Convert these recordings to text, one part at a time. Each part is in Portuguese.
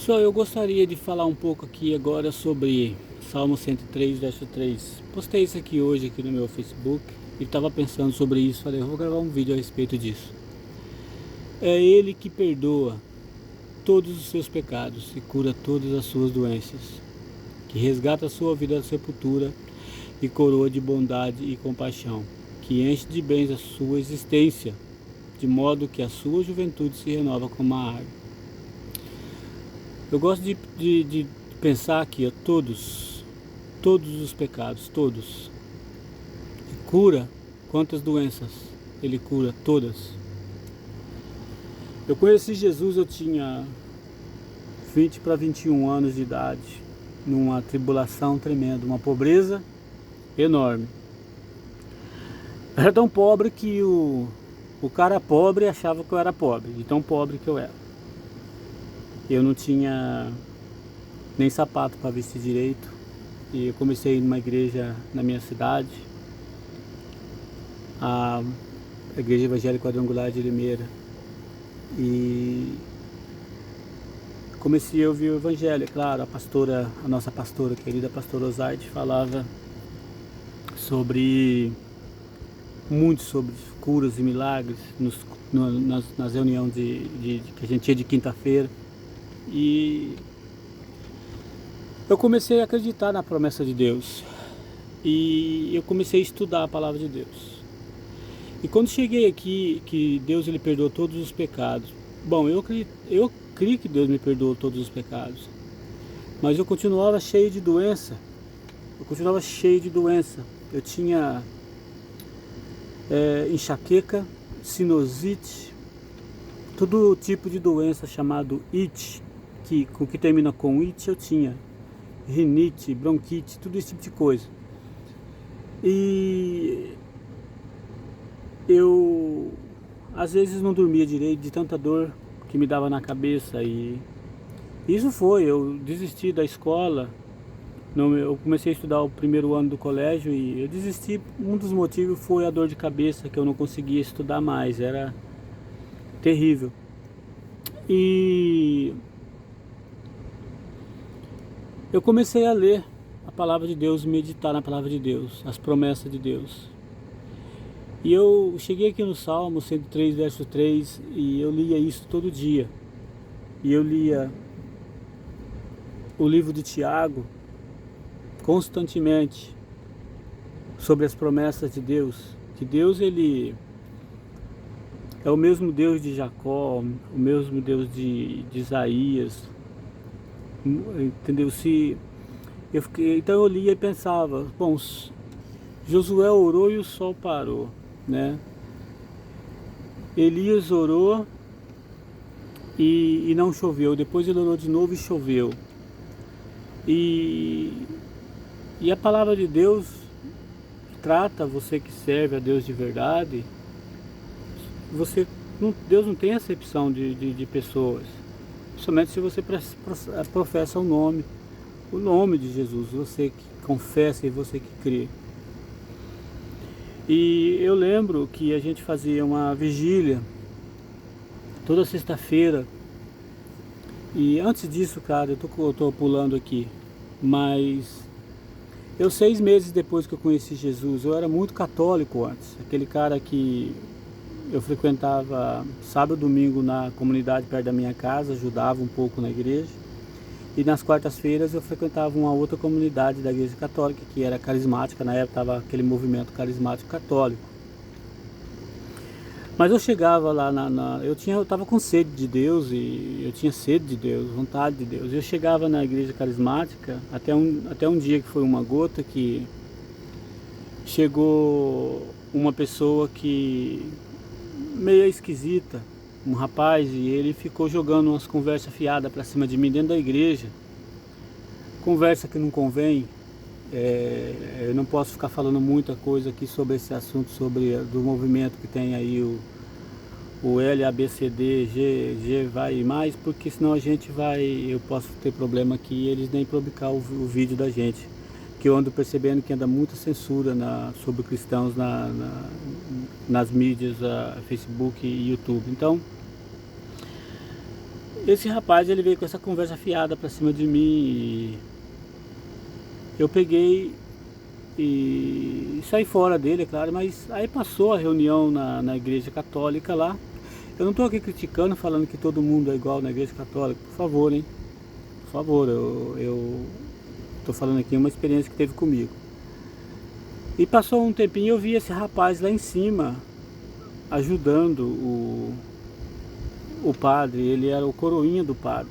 Pessoal, eu gostaria de falar um pouco aqui agora sobre Salmo 103, verso 3. Postei isso aqui hoje aqui no meu Facebook e estava pensando sobre isso. Falei, eu vou gravar um vídeo a respeito disso. É Ele que perdoa todos os seus pecados e cura todas as suas doenças, que resgata a sua vida da sepultura e coroa de bondade e compaixão, que enche de bens a sua existência, de modo que a sua juventude se renova como a árvore. Eu gosto de pensar aqui, todos os pecados, todos. E cura quantas doenças? Ele cura todas. Eu conheci Jesus, eu tinha 20 para 21 anos de idade, numa tribulação tremenda, uma pobreza enorme. Eu era tão pobre que o cara pobre achava que eu era pobre, de tão pobre que eu era. Eu não tinha nem sapato para vestir direito. E eu comecei a ir numa igreja na minha cidade, a Igreja Evangélica Quadrangular de Limeira. E comecei a ouvir o evangelho, claro, a nossa pastora, querida pastora Osaide, falava muito sobre curas e milagres nas reuniões que a gente tinha de quinta-feira. E eu comecei a acreditar na promessa de Deus. E eu comecei a estudar a palavra de Deus. E quando cheguei aqui, que Deus ele perdoou todos os pecados. Bom, eu creio que Deus me perdoou todos os pecados. Mas eu continuava cheio de doença. Eu tinha enxaqueca, sinusite, todo tipo de doença chamado it, que termina com it eu tinha. Rinite, bronquite, tudo esse tipo de coisa. E eu às vezes não dormia direito de tanta dor que me dava na cabeça. E eu desisti da escola. Eu comecei a estudar o primeiro ano do colégio e eu desisti. Um dos motivos foi a dor de cabeça, que eu não conseguia estudar mais, era terrível. E eu comecei a ler a palavra de Deus, meditar na palavra de Deus, as promessas de Deus. E eu cheguei aqui no Salmo 103, verso 3, e eu lia isso todo dia. E eu lia o livro de Tiago constantemente sobre as promessas de Deus. Que Deus ele é o mesmo Deus de Jacó, o mesmo Deus de Isaías. Entendeu? Então eu lia e pensava, bom, Josué orou e o sol parou, né? Elias orou e não choveu. Depois ele orou de novo e choveu. E a palavra de Deus trata você que serve a Deus de verdade. Deus não tem acepção de pessoas. Somente se você professa o nome de Jesus, você que confessa e você que crê. E eu lembro que a gente fazia uma vigília toda sexta-feira. E antes disso, cara, eu tô pulando aqui, mas 6 meses depois que eu conheci Jesus, eu era muito católico antes, aquele cara que eu frequentava sábado e domingo na comunidade perto da minha casa, ajudava um pouco na igreja. E nas quartas-feiras eu frequentava uma outra comunidade da igreja católica, que era carismática, na época estava aquele movimento carismático católico. Mas eu chegava lá, eu estava com sede de Deus, e eu tinha sede de Deus, vontade de Deus. Eu chegava na igreja carismática, até um dia que foi uma gota, que chegou uma pessoa que meio esquisita, um rapaz, e ele ficou jogando umas conversas fiadas pra cima de mim dentro da igreja. Conversa que não convém. Eu não posso ficar falando muita coisa aqui sobre esse assunto, do movimento que tem aí o LABCD, G vai mais, porque senão eu posso ter problema aqui e eles nem publicar o vídeo da gente. Que eu ando percebendo que anda muita censura sobre cristãos nas mídias, Facebook e YouTube. Então, Esse rapaz, ele veio com essa conversa fiada pra cima de mim e eu peguei e saí fora dele, é claro, mas aí passou a reunião na igreja católica lá. Eu não estou aqui criticando, falando que todo mundo é igual na igreja católica, por favor, hein? Por favor, eu tô falando aqui uma experiência que teve comigo. E passou um tempinho, eu vi esse rapaz lá em cima ajudando o padre, ele era o coroinha do padre.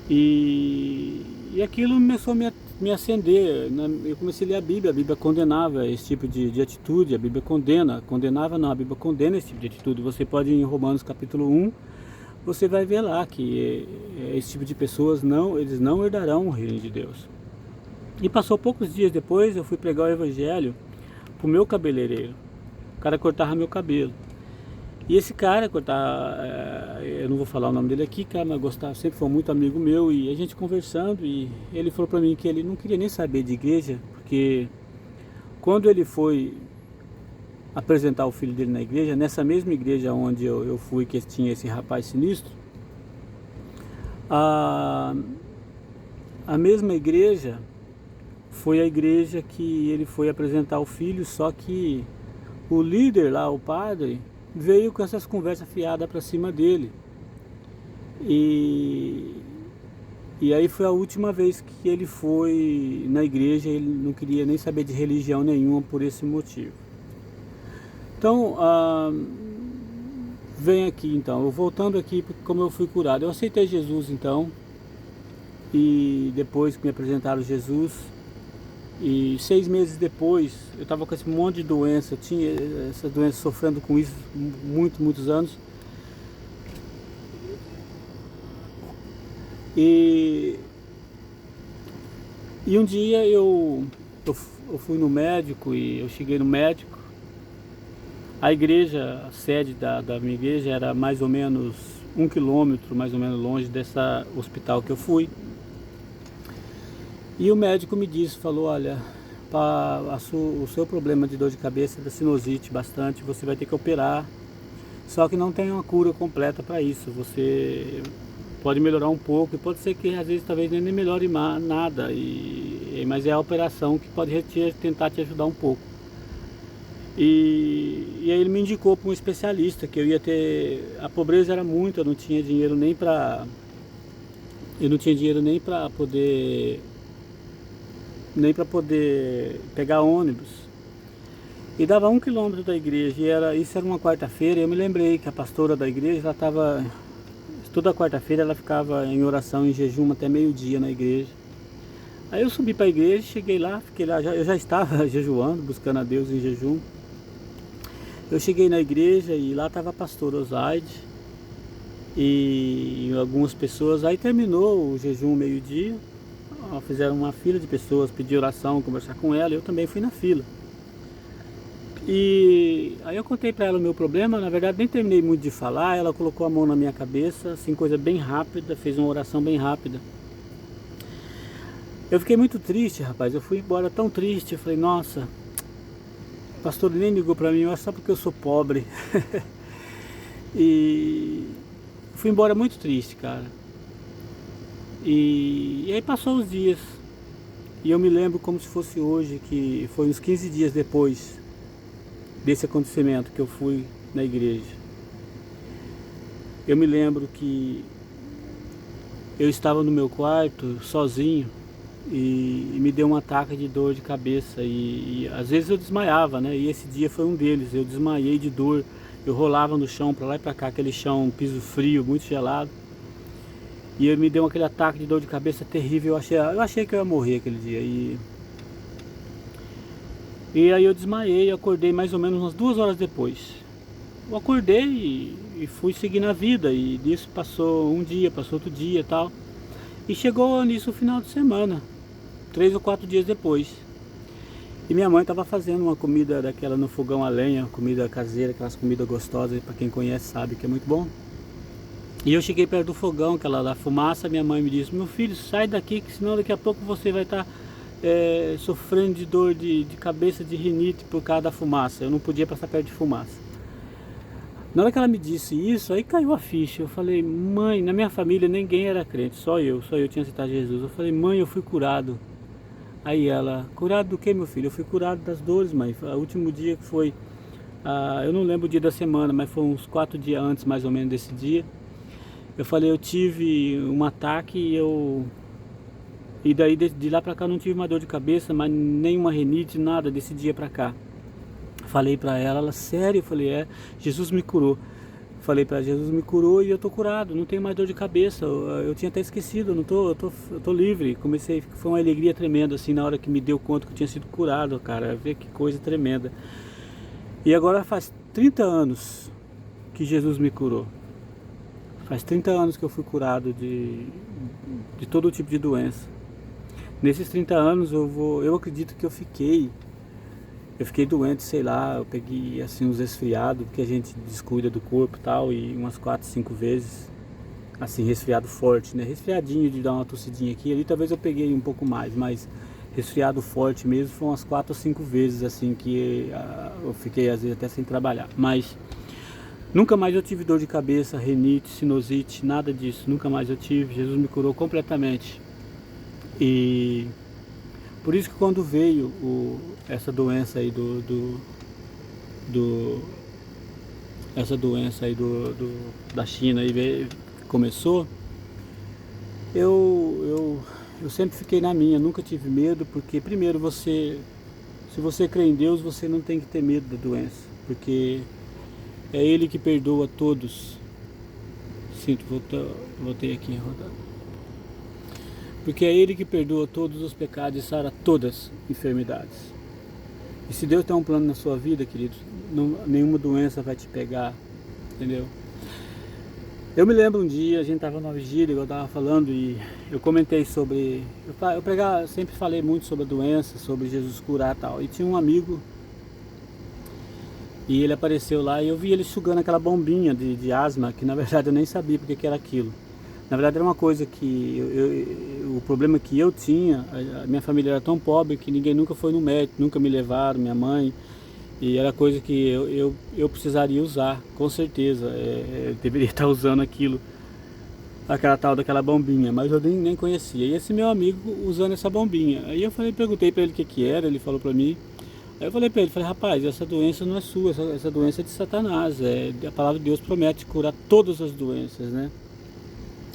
E aquilo começou a me acender, né? Eu comecei a ler a Bíblia condenava esse tipo de atitude, a Bíblia condenava não, a Bíblia condena esse tipo de atitude. Você pode ir em Romanos capítulo 1, você vai ver lá que esse tipo de pessoas eles não herdarão o reino de Deus. E passou poucos dias depois, eu fui pregar o evangelho pro meu cabeleireiro. O cara cortava meu cabelo. E esse cara cortava, eu não vou falar o nome dele aqui, cara, mas gostava, sempre foi muito amigo meu, e a gente conversando, e ele falou pra mim que ele não queria nem saber de igreja, porque quando ele foi apresentar o filho dele na igreja, nessa mesma igreja onde eu fui, que tinha esse rapaz sinistro, a mesma igreja foi a igreja que ele foi apresentar o filho, só que o líder lá, o padre, veio com essas conversas fiadas pra cima dele. E aí foi a última vez que ele foi na igreja, ele não queria nem saber de religião nenhuma por esse motivo. Então, vem aqui então, voltando aqui como eu fui curado. Eu aceitei Jesus então, e depois que me apresentaram Jesus, e 6 meses depois, eu estava com esse monte de doença, eu tinha essa doença, sofrendo com isso muitos anos. E um dia eu fui no médico, e eu cheguei no médico. A igreja, a sede da minha igreja era mais ou menos 1 quilômetro, mais ou menos longe dessa hospital que eu fui. E o médico me disse, falou, olha, o seu problema de dor de cabeça é da sinusite bastante, você vai ter que operar, só que não tem uma cura completa para isso, você pode melhorar um pouco, e pode ser que às vezes talvez nem melhore nada, mas é a operação que pode tentar te ajudar um pouco. E aí ele me indicou para um especialista, que eu ia ter, a pobreza era muito, eu não tinha dinheiro nem para poder pegar ônibus. E dava 1 quilômetro da igreja, e isso era uma quarta-feira. Eu me lembrei que a pastora da igreja, ela estava, toda quarta-feira ela ficava em oração, em jejum até meio-dia na igreja. Aí eu subi para a igreja, cheguei lá, fiquei lá, eu já estava jejuando, buscando a Deus em jejum. Eu cheguei na igreja e lá estava a pastora Osaide e algumas pessoas. Aí terminou o jejum meio-dia, fizeram uma fila de pessoas, pedi oração, conversar com ela, eu também fui na fila. E aí eu contei para ela o meu problema, na verdade nem terminei muito de falar, ela colocou a mão na minha cabeça, assim, coisa bem rápida, fez uma oração bem rápida. Eu fiquei muito triste, rapaz, eu fui embora tão triste, eu falei, nossa, o pastor nem ligou para mim, mas só porque eu sou pobre. E fui embora muito triste, cara. E aí passou os dias, e eu me lembro como se fosse hoje, que foi uns 15 dias depois desse acontecimento que eu fui na igreja. Eu me lembro que eu estava no meu quarto, sozinho, e me deu um ataque de dor de cabeça, e às vezes eu desmaiava, né? E esse dia foi um deles, eu desmaiei de dor, eu rolava no chão, pra lá e pra cá, aquele chão, piso frio, muito gelado. E ele me deu aquele ataque de dor de cabeça terrível, eu achei que eu ia morrer aquele dia. E aí eu desmaiei, acordei mais ou menos umas 2 horas depois. Eu acordei e fui seguindo a vida, e disso passou um dia, passou outro dia e tal. E chegou nisso o final de semana, 3 ou 4 dias depois. E minha mãe estava fazendo uma comida daquela no fogão a lenha, comida caseira, aquelas comidas gostosas, para quem conhece sabe que é muito bom. E eu cheguei perto do fogão, aquela da fumaça, minha mãe me disse, meu filho, sai daqui, que senão daqui a pouco você vai estar sofrendo de dor de cabeça, de rinite por causa da fumaça. Eu não podia passar perto de fumaça. Na hora que ela me disse isso, aí caiu a ficha. Eu falei, mãe, na minha família ninguém era crente, só eu tinha aceitado Jesus. Eu falei, mãe, eu fui curado. Aí ela, curado do que, meu filho? Eu fui curado das dores, mãe. O último dia que foi, eu não lembro o dia da semana, mas foi uns 4 dias antes, mais ou menos, desse dia. Eu falei, eu tive um ataque e daí de lá pra cá eu não tive uma dor de cabeça, mas nenhuma renite, nada desse dia pra cá. Falei pra ela, sério? Eu falei, Jesus me curou. Falei pra ela, Jesus me curou e eu tô curado, não tenho mais dor de cabeça. Eu tinha até esquecido, eu tô livre. Foi uma alegria tremenda assim na hora que me deu conta que eu tinha sido curado, cara. Ver que coisa tremenda. E agora faz 30 anos que Jesus me curou. Faz 30 anos que eu fui curado de todo tipo de doença. Nesses 30 anos eu acredito que eu fiquei doente, sei lá, eu peguei assim uns resfriados, porque a gente descuida do corpo e tal, e umas 4, 5 vezes, assim, resfriado forte, né? Resfriadinho de dar uma tossidinha aqui, ali talvez eu peguei um pouco mais, mas resfriado forte mesmo foi umas 4 ou 5 vezes, assim, que eu fiquei às vezes até sem trabalhar. Mas nunca mais eu tive dor de cabeça, renite, sinusite, nada disso, nunca mais eu tive. Jesus me curou completamente. E por isso que quando veio essa doença aí essa doença aí da China aí começou, eu sempre fiquei na minha, nunca tive medo, porque primeiro se você crê em Deus, você não tem que ter medo da doença, porque é Ele que perdoa todos. Sinto, voltei aqui rodando. Porque é Ele que perdoa todos os pecados e sara todas as enfermidades. E se Deus tem um plano na sua vida, querido, nenhuma doença vai te pegar, entendeu? Eu me lembro um dia, a gente estava numa vigília, eu estava falando e eu comentei sobre... sempre falei muito sobre a doença, sobre Jesus curar e tal. E tinha um amigo, e ele apareceu lá e eu vi ele sugando aquela bombinha de asma, que na verdade eu nem sabia porque que era aquilo. Na verdade era uma coisa que o problema que eu tinha, a minha família era tão pobre que ninguém nunca foi no médico, nunca me levaram, minha mãe, e era coisa que eu precisaria usar, com certeza, eu deveria estar usando aquela tal daquela bombinha, mas eu nem conhecia. E esse meu amigo usando essa bombinha, aí eu perguntei para ele o que era, ele falou para mim, aí eu falei para ele, rapaz, essa doença não é sua, essa doença é de Satanás, a palavra de Deus promete curar todas as doenças, né?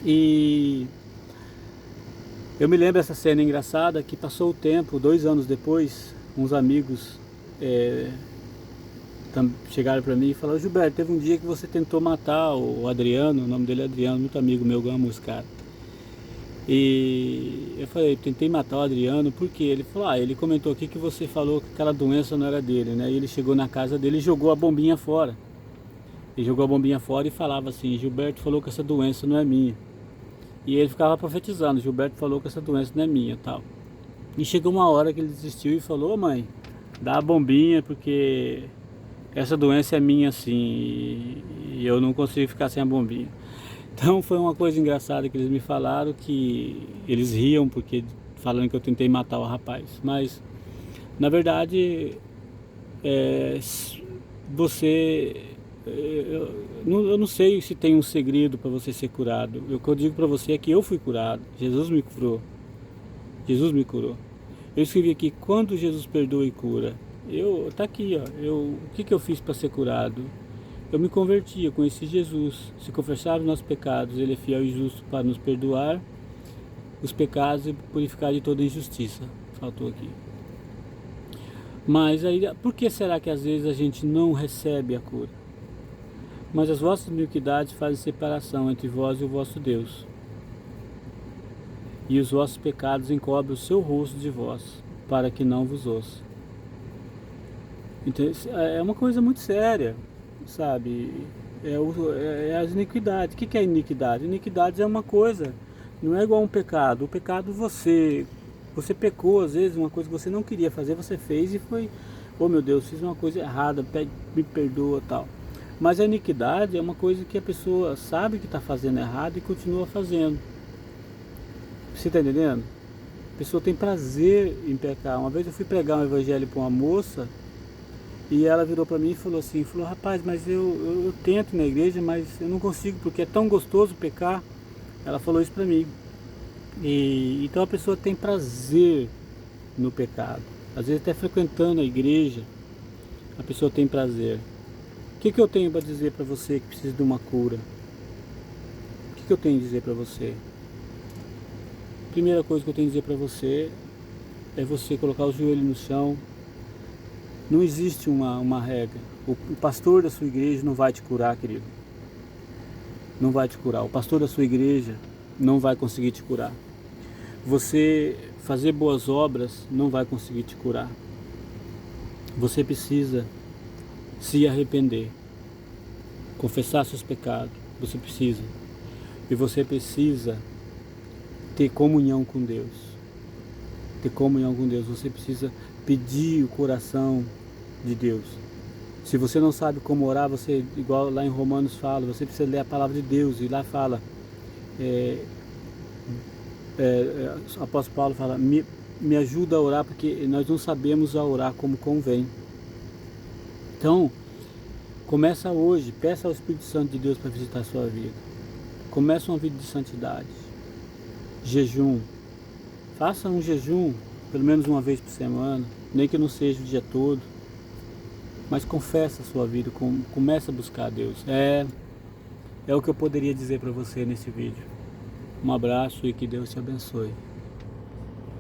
E eu me lembro dessa cena engraçada que passou o tempo, 2 anos depois, uns amigos chegaram para mim e falaram, Gilberto, teve um dia que você tentou matar o Adriano, o nome dele é Adriano, muito amigo meu, eu amo esse cara. E eu falei, tentei matar o Adriano, por quê? Ele falou, ele comentou aqui que você falou que aquela doença não era dele, né? E ele chegou na casa dele e jogou a bombinha fora. Ele jogou a bombinha fora e falava assim, Gilberto falou que essa doença não é minha. E ele ficava profetizando, Gilberto falou que essa doença não é minha, tal. E chegou uma hora que ele desistiu e falou, mãe, dá a bombinha porque essa doença é minha assim e eu não consigo ficar sem a bombinha. Então foi uma coisa engraçada que eles me falaram, que eles riam porque falando que eu tentei matar o rapaz. Mas na verdade você... Eu não sei se tem um segredo para você ser curado. O que eu digo para você é que eu fui curado. Jesus me curou. Jesus me curou. Eu escrevi aqui, quando Jesus perdoa e cura. Tá aqui, ó. O que eu fiz para ser curado? Eu me converti, eu conheci Jesus. Se confessar os nossos pecados, Ele é fiel e justo para nos perdoar os pecados e purificar de toda injustiça. Faltou aqui. Mas aí, por que será que às vezes a gente não recebe a cura? Mas as vossas iniquidades fazem separação entre vós e o vosso Deus, e os vossos pecados encobrem o seu rosto de vós, para que não vos ouça. Então, é uma coisa muito séria, sabe? É as iniquidades. O que é iniquidade? Iniquidade é uma coisa, não é igual a um pecado. O pecado você pecou, às vezes, uma coisa que você não queria fazer, você fez e foi, oh meu Deus, fiz uma coisa errada, me perdoa, tal. Mas a iniquidade é uma coisa que a pessoa sabe que está fazendo errado e continua fazendo. Você está entendendo? A pessoa tem prazer em pecar. Uma vez eu fui pregar um evangelho para uma moça E ela virou para mim e falou assim, rapaz, mas eu tento ir na igreja, mas eu não consigo porque é tão gostoso pecar. Ela falou isso para mim. Então a pessoa tem prazer no pecado. Às vezes até frequentando a igreja, a pessoa tem prazer. O que eu tenho para dizer para você que precisa de uma cura? O que eu tenho a dizer para você? Primeira coisa que eu tenho a dizer para você é você colocar o joelho no chão. Não existe uma regra. O pastor da sua igreja não vai te curar, querido. Não vai te curar. O pastor da sua igreja não vai conseguir te curar. Você fazer boas obras não vai conseguir te curar. Você precisa se arrepender, confessar seus pecados. Você precisa. E você precisa ter comunhão com Deus. Ter comunhão com Deus. Você precisa pedir o coração de Deus. Se você não sabe como orar, você, igual lá em Romanos fala, você precisa ler a palavra de Deus. E lá fala, o apóstolo Paulo fala, me ajuda a orar, porque nós não sabemos a orar como convém. Então, começa hoje, peça ao Espírito Santo de Deus para visitar a sua vida. Começa uma vida de santidade. Jejum. Faça um jejum, pelo menos uma vez por semana, nem que não seja o dia todo. Mas confessa a sua vida, começa a buscar a Deus. É o que eu poderia dizer para você nesse vídeo. Um abraço e que Deus te abençoe.